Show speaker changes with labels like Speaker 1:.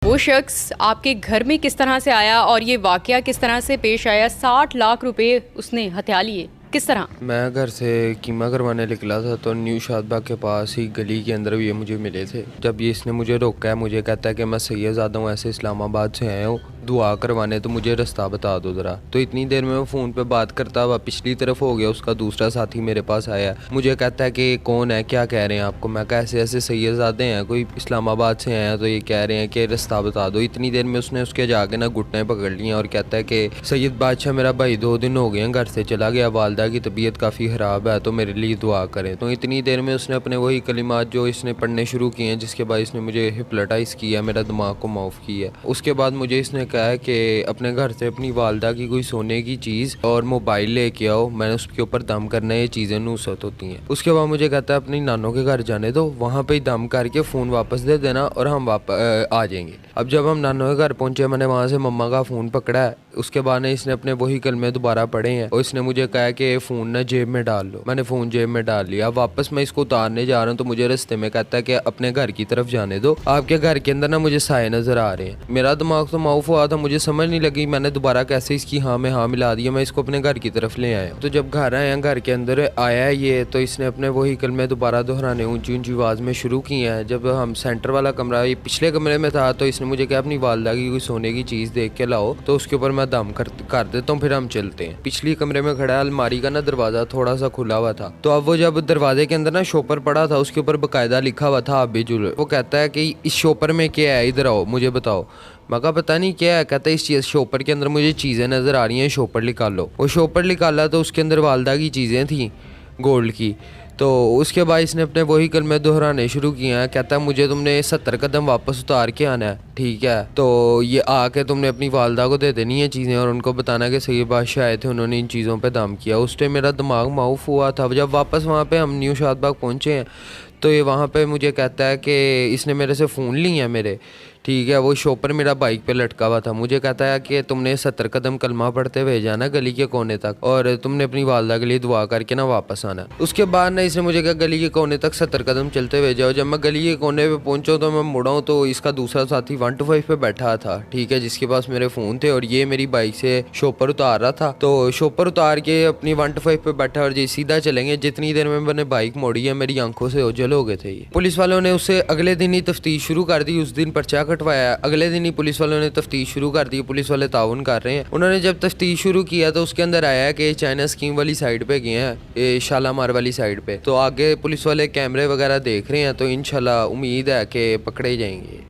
Speaker 1: वो शख्स आपके घर में किस तरह से आया और ये वाकया किस तरह से पेश आया? 60 लाख रुपए उसने हथिया लिए, किस तरह?
Speaker 2: मैं घर से कीमा करवाने निकला था तो न्यू शादबाग के पास ही गली के अंदर ये मुझे मिले थे। जब ये इसने मुझे रोका है, मुझे कहता है कि मैं सैयद हूँ, ऐसे इस्लामाबाद से आया हूँ दुआ करवाने, तो मुझे रास्ता बता दो ज़रा। तो इतनी देर में वो फ़ोन पे बात करता हुआ पिछली तरफ हो गया, उसका दूसरा साथी मेरे पास आया, मुझे कहता है कि कौन है, क्या कह रहे हैं आपको? मैं कैसे ऐसे सैयद हैं, कोई इस्लामाबाद से आए हैं, तो ये कह रहे हैं कि रास्ता बता दो। इतनी देर में उसने उसके जाके ना घुटने पकड़ लिए और कहता है कि सैयद बादशाह मेरा भाई 2 दिन हो गए हैं घर से चला गया, वालदा की तबीयत काफ़ी ख़राब है, तो मेरे लिए दुआ करें। तो इतनी देर में उसने अपने वही कलिमात जो इसने पढ़ने शुरू किए हैं, जिसके बाद इसने मुझे हिप्नोटाइज़ किया, मेरा दिमाग को माफ़ किया। उसके बाद मुझे इसने कहा है कि अपने घर से अपनी वालदा की कोई सोने की चीज़ और मोबाइल लेके आओ, मैंने उसके ऊपर दम करना है, ये चीज़ें नुसरत होती हैं। उसके बाद मुझे कहता है अपनी नानों के घर जाने दो, वहाँ पे ही दम करके फ़ोन वापस दे देना और हम वापस आ जाएंगे। अब जब हम नानों के घर पहुँचे, मैंने वहाँ से मम्मा का फ़ोन पकड़ा है। उसके बाद इसने अपने वही कलमे दोबारा पढ़े हैं और इसने मुझे कहा कि फ़ोन ना जेब में डाल लो। मैंने फ़ोन जेब में डाल लिया। वापस मैं इसको उतारने जा रहा हूँ तो मुझे रास्ते में कहता है कि अपने घर की तरफ जाने दो, आपके घर के अंदर ना मुझे साए नज़र आ रहे हैं। मेरा दिमाग तो माउफ हुआ था, मुझे समझ नहीं लगी, मैंने दोबारा कैसे इसकी हाँ में हाँ मिला दिया। मैं इसको अपने घर की तरफ ले आया। तो जब घर आया, घर के अंदर आया ये, तो इसने अपने वही कलमे दोबारा दोहराने ऊँची ऊँची आवाज़ में शुरू किए हैं। जब हम सेंटर वाला कमरा ये पिछले कमरे में था, तो इसने मुझे कहा अपनी वालदा की कोई सोने की चीज़ देख के लाओ, तो उसके ऊपर मैं दम कर देता हूँ, फिर हम चलते हैं। पिछली कमरे में खड़ा है, अलमारी का ना दरवाज़ा थोड़ा सा खुला हुआ था, तो अब वो जब दरवाजे के अंदर ना शॉपर पड़ा था, उसके ऊपर बाकायदा लिखा हुआ था आबिजुल। वो कहता है कि इस शॉपर में क्या है, इधर आओ मुझे बताओ। मैं कहा पता नहीं क्या है। कहता है इस शॉपर के अंदर मुझे चीज़ें नज़र आ रही हैं, शॉपर निकालो। वो शॉपर निकाला तो उसके अंदर वालदा की चीज़ें थी गोल्ड की। तो उसके बाद इसने अपने वही कलमे दोहराने शुरू किए हैं। कहता है मुझे तुमने 70 कदम वापस उतार के आना है, ठीक है? तो ये आके तुमने अपनी वालदा को दे देनी है चीज़ें और उनको बताना कि सैयद बादशाह आए थे, उन्होंने इन चीज़ों पे दम किया। उस टाइम मेरा दिमाग माउफ हुआ था। जब वापस वहाँ पे हम न्यू शादबाग पहुँचे हैं, तो ये वहाँ पे मुझे कहता है कि इसने मेरे से फ़ोन लिए हैं मेरे, ठीक है? वो शॉपर मेरा बाइक पे लटका हुआ था। मुझे कहता है कि तुमने 70 कदम कलमा पढ़ते हुए जाना गली के कोने तक और तुमने अपनी वालदा के लिए दुआ करके ना वापस आना। उसके बाद ना इसने मुझे कहा गली के कोने तक 70 कदम चलते हुए जाओ। जब मैं गली के कोने पे पहुंचा तो मैं मुड़ा हूँ तो इसका दूसरा साथी 125 पे बैठा था, ठीक है, जिसके पास मेरे फ़ोन थे और ये मेरी बाइक से शॉपर उतार रहा था। तो शॉपर उतार के अपनी 125 पे बैठा और जी सीधा चलेंगे। जितनी देर में मैंने बाइक मोड़ी है, मेरी आंखों से ओझल हो गए थे ये। पुलिस वालों ने उससे अगले दिन ही तफ्तीश शुरू कर दी। उस दिन पर्चा कटवाया, अगले दिन ही पुलिस वालों ने तफ्तीश शुरू कर दी। पुलिस वाले ताउन कर रहे हैं। उन्होंने जब तफ्तीश शुरू किया तो उसके अंदर आया कि चाइना स्कीम वाली साइड पे गए हैं, ये शालामार वाली साइड पे। तो आगे पुलिस वाले कैमरे वगैरह देख रहे हैं, तो इंशाल्लाह उम्मीद है कि पकड़े जाएंगे।